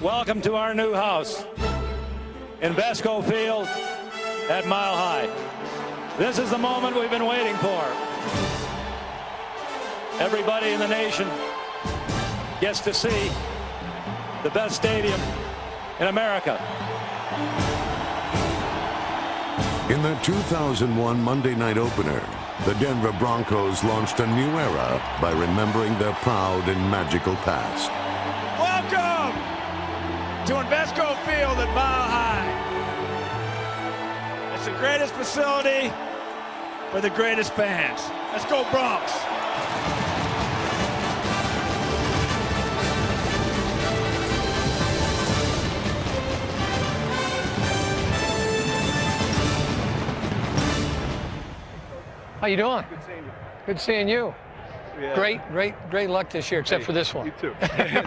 welcome to our new house, Invesco Field at Mile High. This is the moment we've been waiting for. Everybody in the nation gets to see the best stadium in America. In the 2001 Monday night opener, the Denver Broncos launched a new era by remembering their proud and magical past. Welcome to Invesco Field at Mile High. It's the greatest facility for the greatest fans. Let's go Bronx. How you doing? Good seeing you. Good seeing you. Yeah. Great luck this year, except for this one. You too.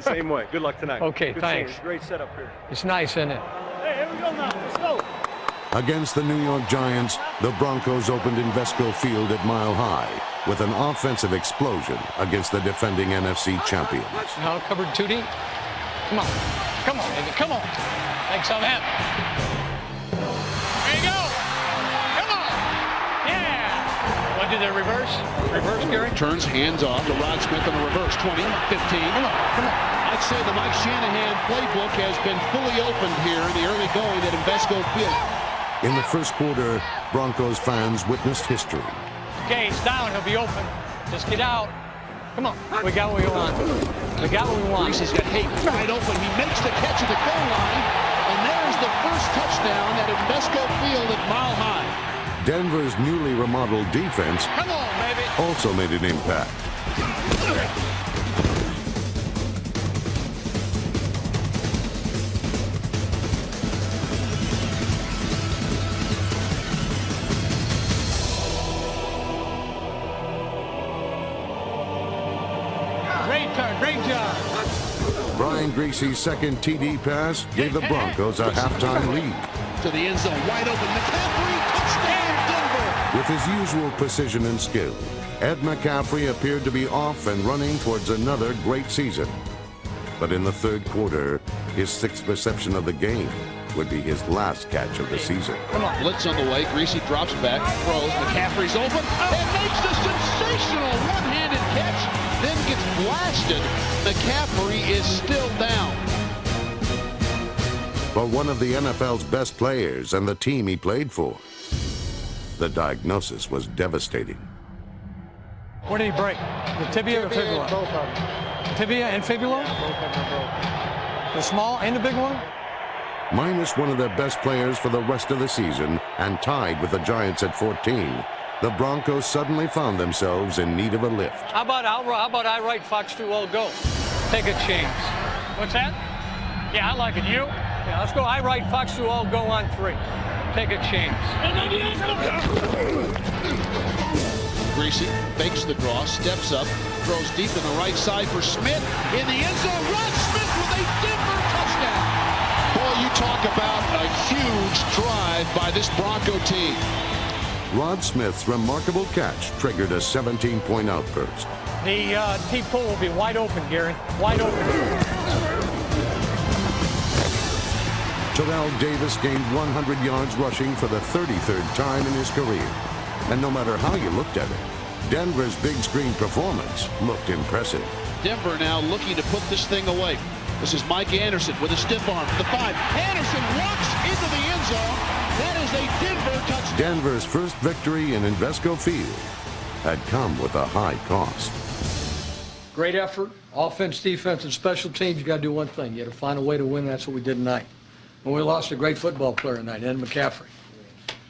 Same way. Good luck tonight. Okay, Good thanks. Great setup here. It's nice, isn't it? Hey, here we go now. Let's go. Against the New York Giants, the Broncos opened Invesco Field at Mile High with an offensive explosion against the defending NFC champions. Now covered 2D. Come on. Come on, baby. Come on. Make some happen. There you go. Come on. Yeah. Want to do the reverse? Reverse, Gary? Turns hands off to Rod Smith on the reverse. 20, 15. Come on. I'd say the Mike Shanahan playbook has been fully opened here in the early going at Invesco Field. In the first quarter, Broncos fans witnessed history. Okay, he's down. He'll be open. Just get out. Come on. We got what we want. We got what we want. Reese's got Hayden wide open. He makes the catch at the goal line. And there's the first touchdown at Invesco Field at Mile High. Denver's newly remodeled defense Come on, baby. also made an impact. Great job. Brian Greasy's second TD pass gave the Broncos a halftime lead. To the end zone, wide open. McCaffrey, touchdown, Denver. With his usual precision and skill, Ed McCaffrey appeared to be off and running towards another great season. But in the third quarter, his sixth reception of the game would be his last catch of the season. Come on. Blitz on the way. Greasy drops back, throws. McCaffrey's open and makes the sensational one-handed catch. Then gets blasted. McCaffrey is still down. For one of the NFL's best players and the team he played for, the diagnosis was devastating. What did he break? The tibia or fibula? Both of them. Tibia and fibula? Both of them broke. The small and the big one? Minus one of their best players for the rest of the season and tied with the Giants at 14, the Broncos suddenly found themselves in need of a lift. How about I write Fox 2 all go? Take a chance. What's that? Yeah, I like it. You? Yeah, let's go. I write Fox 2 all go on 3. Take a chance. Greasy fakes the draw, steps up, throws deep in the right side for Smith. In the end zone, Rod Smith with a Denver touchdown. Boy, you talk about a huge drive by this Bronco team. Rod Smith's remarkable catch triggered a 17-point outburst. The T-pull will be wide open, Gary. Wide open. Terrell Davis gained 100 yards rushing for the 33rd time in his career. And no matter how you looked at it, Denver's big screen performance looked impressive. Denver now looking to put this thing away. This is Mike Anderson with a stiff arm for the 5. Anderson walks into the end zone. That is a Denver touchdown. Denver's first victory in Invesco Field had come with a high cost. Great effort. Offense, defense, and special teams. You got to do one thing. You got to find a way to win. That's what we did tonight. And we lost a great football player tonight, Ed McCaffrey.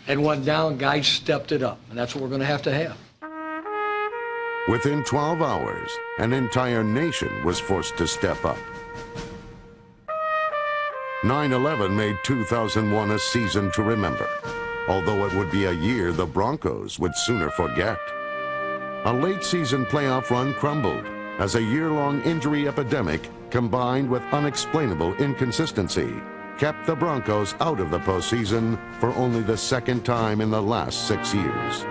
Ed went down, guys stepped it up, and that's what we're going to have. Within 12 hours, an entire nation was forced to step up. 9/11 made 2001 a season to remember, although it would be a year the Broncos would sooner forget. A late-season playoff run crumbled as a year-long injury epidemic combined with unexplainable inconsistency kept the Broncos out of the postseason for only the second time in the last 6 years.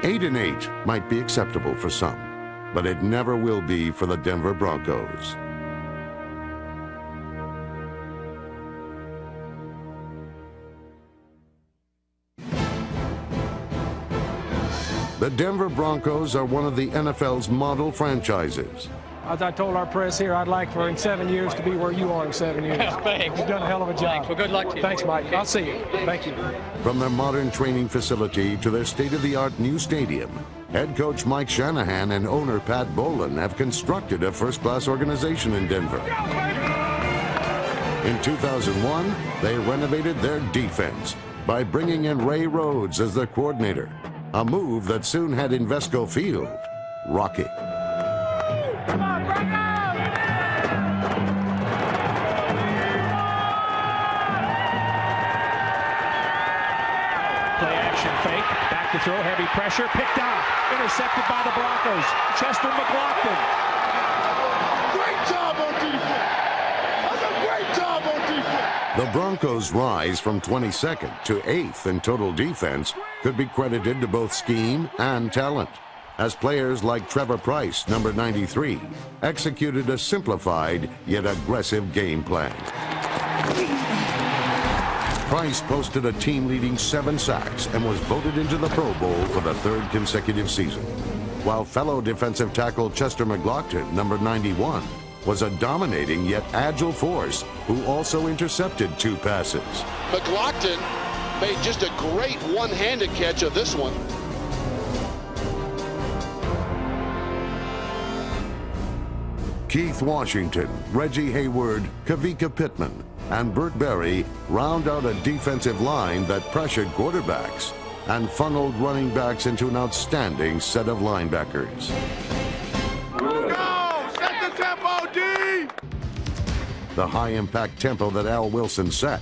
8-8 might be acceptable for some, but it never will be for the Denver Broncos. The Denver Broncos are one of the NFL's model franchises. As I told our press here, I'd like for in 7 years to be where you are in 7 years. Thanks. You've done a hell of a job. Thanks. Well, good luck to you. Thanks, Mike. I'll see you. Thank you. From their modern training facility to their state-of-the-art new stadium, head coach Mike Shanahan and owner Pat Bowlen have constructed a first-class organization in Denver. In 2001, they renovated their defense by bringing in Ray Rhodes as their coordinator, a move that soon had Invesco Field rocking. Come on, Broncos! Play action fake, back to throw, heavy pressure, picked off, intercepted by the Broncos. Chester McLaughlin. Great job on defense. That's a great job on defense. The Broncos' rise from 22nd to 8th in total defense could be credited to both scheme and talent, as players like Trevor Price, number 93, executed a simplified yet aggressive game plan. Price posted a team-leading 7 sacks and was voted into the Pro Bowl for the 3rd consecutive season, while fellow defensive tackle Chester McLaughlin, number 91, was a dominating yet agile force who also intercepted 2 passes. McLaughlin made just a great one-handed catch of this one. Keith Washington, Reggie Hayward, Kavika Pittman, and Burt Berry round out a defensive line that pressured quarterbacks and funneled running backs into an outstanding set of linebackers. Go! Set the tempo, D! The high-impact tempo that Al Wilson set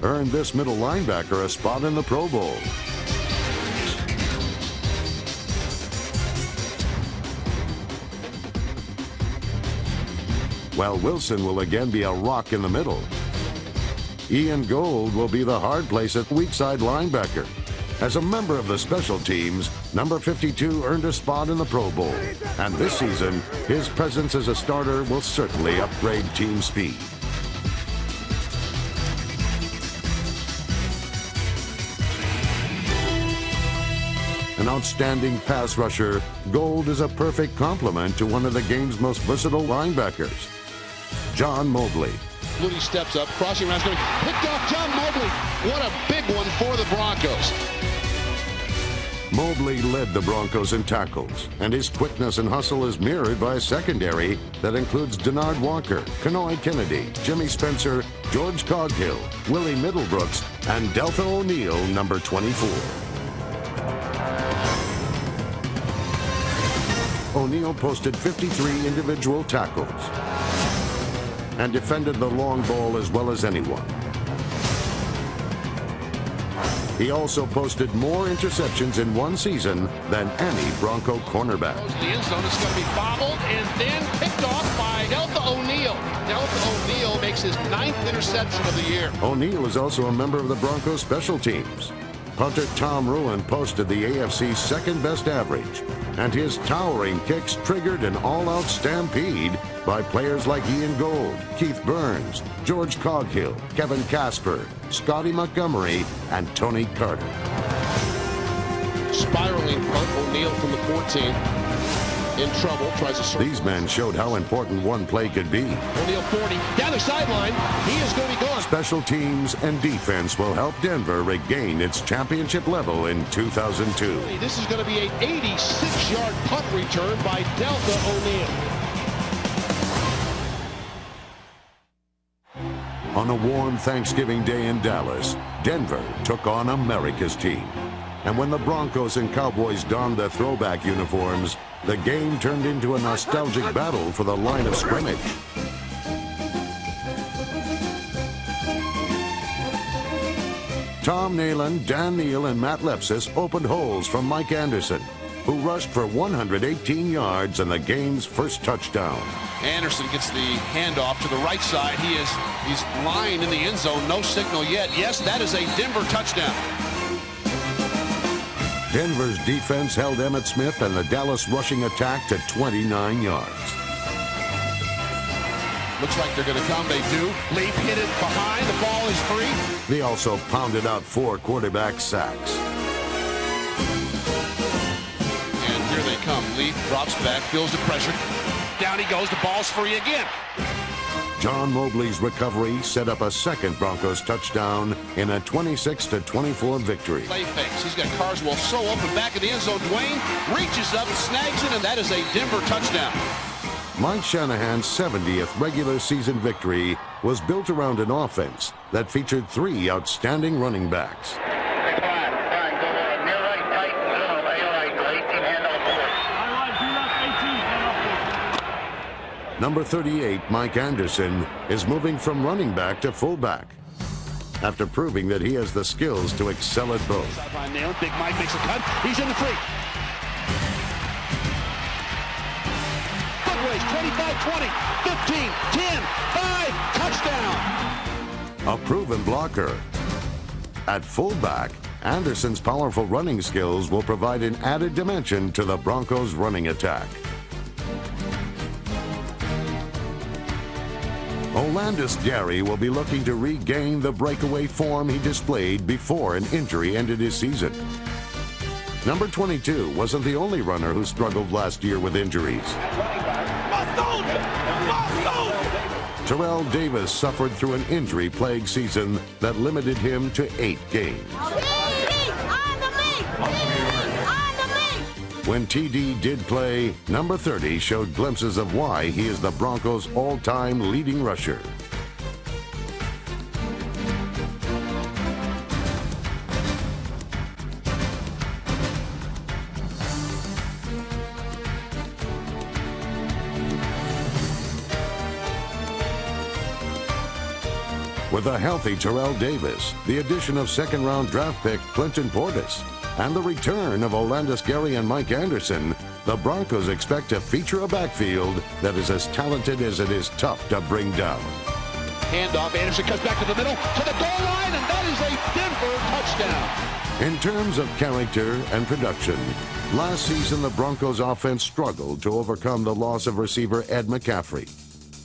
earned this middle linebacker a spot in the Pro Bowl. While Wilson will again be a rock in the middle, Ian Gold will be the hard place at weak side linebacker. As a member of the special teams, number 52 earned a spot in the Pro Bowl, and this season, his presence as a starter will certainly upgrade team speed. An outstanding pass rusher, Gold is a perfect complement to one of the game's most versatile linebackers, John Mobley. Moody steps up, crossing route, going picked off John Mobley. What a big one for the Broncos. Mobley led the Broncos in tackles, and his quickness and hustle is mirrored by a secondary that includes Denard Walker, Kanoy Kennedy, Jimmy Spencer, George Coghill, Willie Middlebrooks, and Deltha O'Neal, number 24. O'Neal posted 53 individual tackles and defended the long ball as well as anyone. He also posted more interceptions in one season than any Bronco cornerback. The end zone is going to be bobbled and then picked off by Deltha O'Neal. Deltha O'Neal makes his 9th interception of the year. O'Neal is also a member of the Broncos special teams. Punter Tom Ruin posted the AFC's 2nd best average, and his towering kicks triggered an all-out stampede by players like Ian Gold, Keith Burns, George Coghill, Kevin Casper, Scotty Montgomery, and Tony Carter. Spiraling punt, O'Neal from the 14. In trouble, tries to circle. These men showed how important one play could be. O'Neal 40, down the sideline. He is going to be gone. Special teams and defense will help Denver regain its championship level in 2002. This is going to be an 86-yard punt return by Deltha O'Neal. On a warm Thanksgiving day in Dallas, Denver took on America's team. And when the Broncos and Cowboys donned their throwback uniforms, the game turned into a nostalgic battle for the line of scrimmage. Tom Nalen, Dan Neal, and Matt Lepsis opened holes from Mike Anderson, who rushed for 118 yards and the game's first touchdown. Anderson gets the handoff to the right side. He's lying in the end zone. No signal yet. Yes, that is a Denver touchdown. Denver's defense held Emmitt Smith and the Dallas rushing attack to 29 yards. Looks like they're going to come. They do. Leap hit it behind. The ball is free. They also pounded out 4 quarterback sacks. McCaffrey drops back, feels the pressure. Down he goes. The ball's free again. John Mobley's recovery set up a second Broncos touchdown in a 26-24 victory. Play fakes. He's got Carswell so open back in the end zone. Dwayne reaches up, snags it, and that is a Denver touchdown. Mike Shanahan's 70th regular season victory was built around an offense that featured 3 outstanding running backs. Number 38, Mike Anderson, is moving from running back to fullback after proving that he has the skills to excel at both. Big Mike makes a cut. He's in the free. Footways, 25-20, 15, 10, 5, touchdown. A proven blocker. At fullback, Anderson's powerful running skills will provide an added dimension to the Broncos' running attack. Olandis Gary will be looking to regain the breakaway form he displayed before an injury ended his season. Number 22 wasn't the only runner who struggled last year with injuries. Terrell Davis suffered through an injury-plagued season that limited him to 8 games. When TD did play, number 30 showed glimpses of why he is the Broncos' all-time leading rusher. With a healthy Terrell Davis, the addition of second-round draft pick Clinton Portis, and the return of Olandis Gary and Mike Anderson, the Broncos expect to feature a backfield that is as talented as it is tough to bring down. Handoff, Anderson cuts back to the middle, to the goal line, and that is a Denver touchdown. In terms of character and production, last season the Broncos offense struggled to overcome the loss of receiver Ed McCaffrey.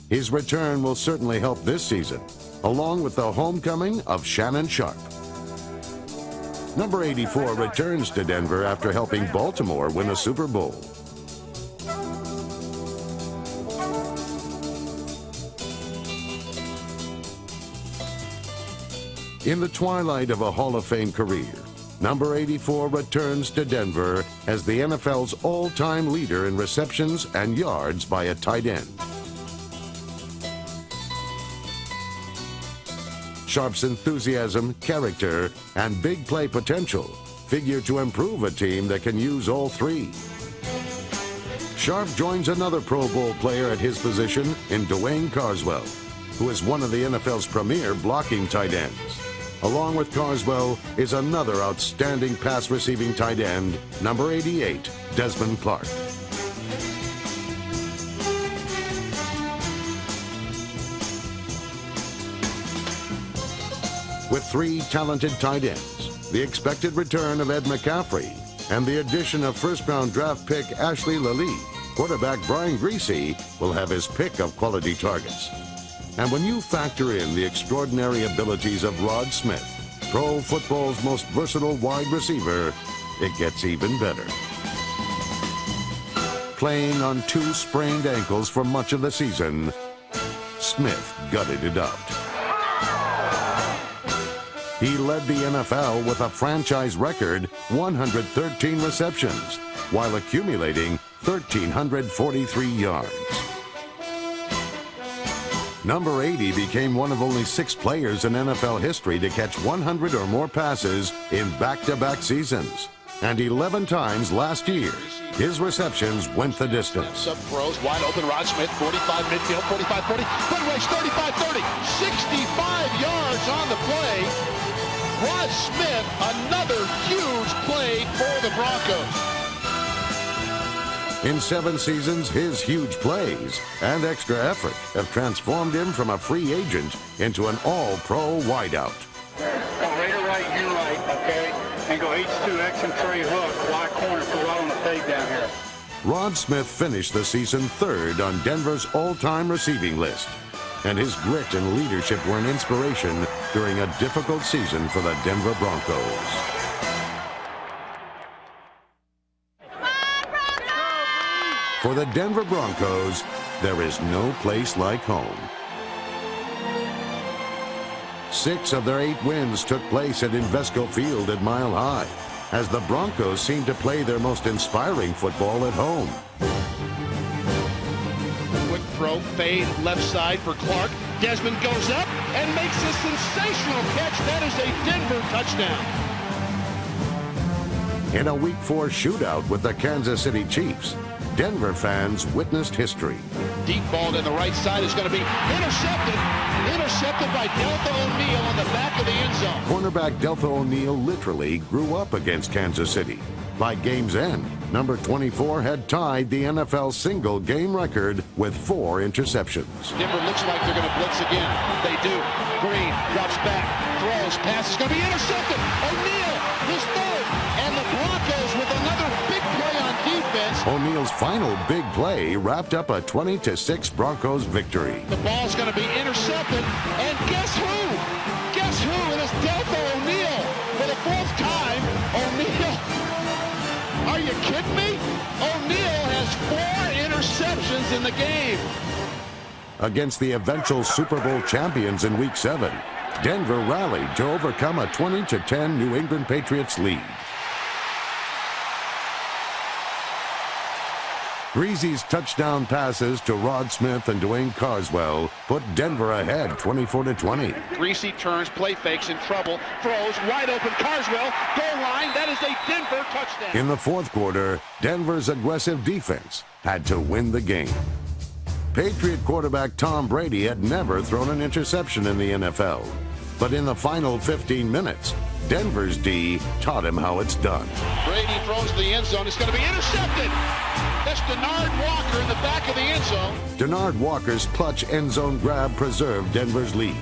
His return will certainly help this season, along with the homecoming of Shannon Sharp. Number 84 returns to Denver after helping Baltimore win a Super Bowl. In the twilight of a Hall of Fame career, number 84 returns to Denver as the NFL's all-time leader in receptions and yards by a tight end. Sharp's enthusiasm, character, and big play potential figure to improve a team that can use all 3. Sharp joins another Pro Bowl player at his position in Dwayne Carswell, who is one of the NFL's premier blocking tight ends. Along with Carswell is another outstanding pass receiving tight end, number 88, Desmond Clark. With 3 talented tight ends, the expected return of Ed McCaffrey, and the addition of first-round draft pick Ashley Lally, quarterback Brian Griese will have his pick of quality targets. And when you factor in the extraordinary abilities of Rod Smith, pro football's most versatile wide receiver, it gets even better. Playing on 2 sprained ankles for much of the season, Smith gutted it out. He led the NFL with a franchise record 113 receptions while accumulating 1,343 yards. Number 80 became one of only 6 players in NFL history to catch 100 or more passes in back-to-back seasons. And 11 times last year, his receptions went the distance. Sub throws, wide open, Rod Smith, 45 midfield, 45-40, footways, 35-30, 65 yards on the play. Rod Smith, another huge play for the Broncos. In 7 seasons, his huge plays and extra effort have transformed him from a free agent into an all-pro wideout. Go right or right, you right, okay? And go H2X and trade hook, wide corner, put right on the fade down here. Rod Smith finished the season 3rd on Denver's all-time receiving list, and his grit and leadership were an inspiration during a difficult season for the Denver Broncos. For the Denver Broncos, there is no place like home. 6 of their 8 wins took place at Invesco Field at Mile High, as the Broncos seem to play their most inspiring football at home. Quick throw, fade, left side for Clark. Desmond goes up and makes a sensational catch. That is a Denver touchdown. In a Week 4 shootout with the Kansas City Chiefs, Denver fans witnessed history. Deep ball to the right side is going to be intercepted. Intercepted by Deltha O'Neal on the back of the end zone. Cornerback Deltha O'Neal literally grew up against Kansas City. By game's end, number 24 had tied the NFL single game record with 4 interceptions. Denver looks like they're going to blitz again. They do. Green drops back, throws, pass is going to be intercepted. O'Neal, his third, and the Broncos with another big play on defense. O'Neal's final big play wrapped up a 20-6 Broncos victory. The ball's going to be intercepted, and guess who? Guess who? It is Deltha O'Neal for the 4th time. O'Neal. Are you kidding me? O'Neal has 4 interceptions in the game. Against the eventual Super Bowl champions in Week 7, Denver rallied to overcome a 20-10 New England Patriots lead. Greasy's touchdown passes to Rod Smith and Dwayne Carswell put Denver ahead 24-20. Greasy turns, play fakes, in trouble, throws, wide open, Carswell, goal line, that is a Denver touchdown. In the 4th quarter, Denver's aggressive defense had to win the game. Patriot quarterback Tom Brady had never thrown an interception in the NFL. But in the final 15 minutes, Denver's D taught him how it's done. Brady throws to the end zone. It's going to be intercepted. That's Denard Walker in the back of the end zone. Denard Walker's clutch end zone grab preserved Denver's lead.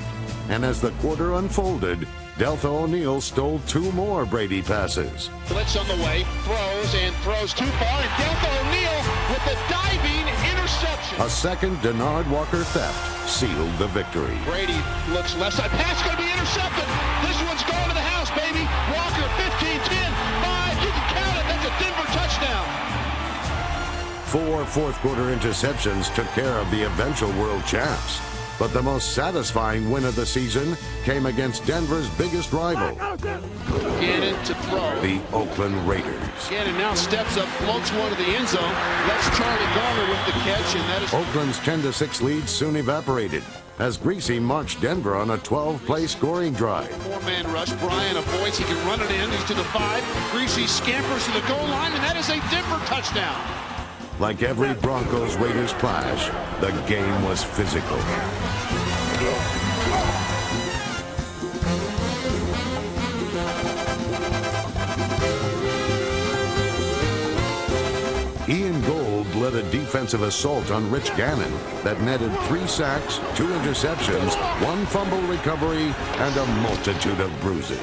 And as the quarter unfolded, Deltha O'Neal stole 2 more Brady passes. Blitz on the way, throws too far, and Deltha O'Neal with the diving interception. A second Denard Walker theft sealed the victory. Brady looks left side, pass going to be intercepted. This one's going to the house, baby. Walker, 15, 10, 5, you can count it, that's a Denver touchdown. 4 fourth-quarter interceptions took care of the eventual world champs. But the most satisfying win of the season came against Denver's biggest rival, Gannon to throw. the Oakland Raiders. Gannon now steps up, floats one to the end zone. That's Charlie Garner with the catch, and that is... Oakland's 10-6 lead soon evaporated as Greasy marched Denver on a 12-play scoring drive. 4-man rush. Bryant avoids. He can run it in. He's to the 5. Greasy scampers to the goal line, and that is a Denver touchdown. Like every Broncos-Raiders clash, the game was physical. Ian Gold led a defensive assault on Rich Gannon that netted 3 sacks, 2 interceptions, 1 fumble recovery, and a multitude of bruises.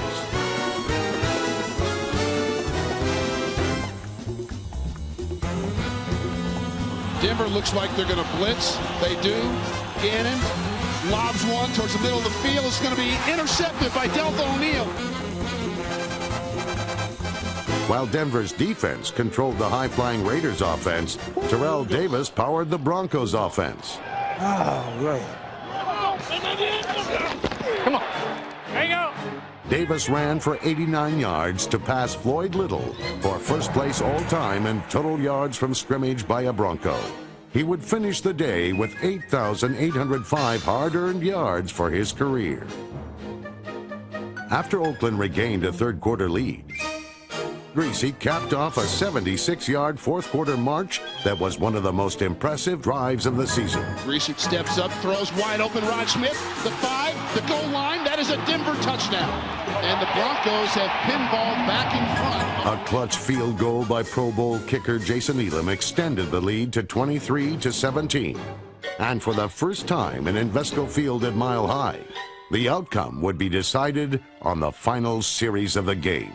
Denver looks like they're going to blitz. They do. Gannon lobs one towards the middle of the field. It's going to be intercepted by Deltha O'Neal. While Denver's defense controlled the high-flying Raiders offense, Terrell Davis powered the Broncos offense. Oh, right. Come on. There you go. Davis ran for 89 yards to pass Floyd Little for first place all-time in total yards from scrimmage by a Bronco. He would finish the day with 8,805 hard-earned yards for his career. After Oakland regained a third-quarter lead, Greasy capped off a 76-yard fourth-quarter march that was one of the most impressive drives of the season. Greasy steps up, throws wide open. Rod Smith, the 5, the goal line. That is a Denver touchdown. And the Broncos have pinballed back in front. A clutch field goal by Pro Bowl kicker Jason Elam extended the lead to 23-17. And for the first time in Invesco Field at Mile High, the outcome would be decided on the final series of the game.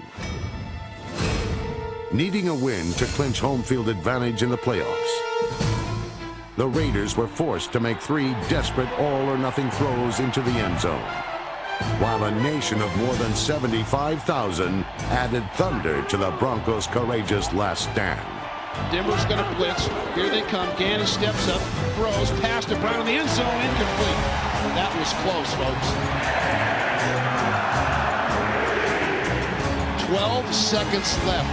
Needing a win to clinch home field advantage in the playoffs, the Raiders were forced to make 3 desperate all-or-nothing throws into the end zone, while a nation of more than 75,000 added thunder to the Broncos' courageous last stand. Denver's going to blitz. Here they come. Gannon steps up, throws, pass to Brown in the end zone, incomplete. That was close, folks. 12 seconds left.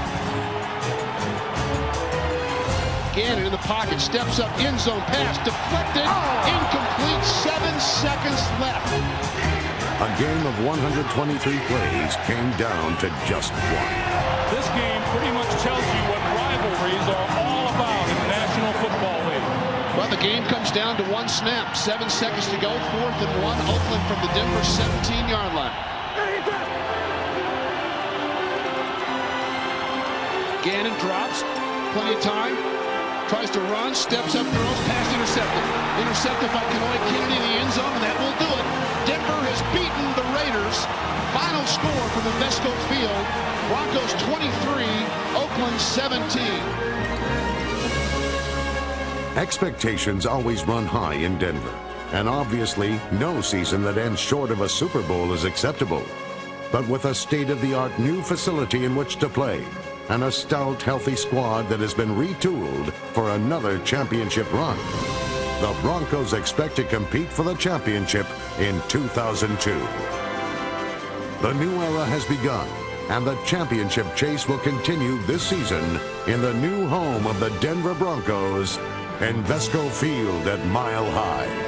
Gannon in the pocket, steps up, end zone pass, deflected, incomplete, 7 seconds left. A game of 123 plays came down to just one. This game pretty much tells you what rivalries are all about in the National Football League. Well, the game comes down to one snap. 7 seconds to go, 4th and 1. Oakland from the Denver 17-yard line. Gannon drops, plenty of time. Tries to run, steps up, throws, pass intercepted. Intercepted by Kenoy Kennedy in the end zone, and that will do it. Denver has beaten the Raiders. Final score from the Vesco Field. Broncos 23, Oakland 17. Expectations always run high in Denver. And obviously, no season that ends short of a Super Bowl is acceptable. But with a state-of-the-art new facility in which to play, and a stout, healthy squad that has been retooled for another championship run, the Broncos expect to compete for the championship in 2002. The new era has begun, and the championship chase will continue this season in the new home of the Denver Broncos, Invesco Field at Mile High.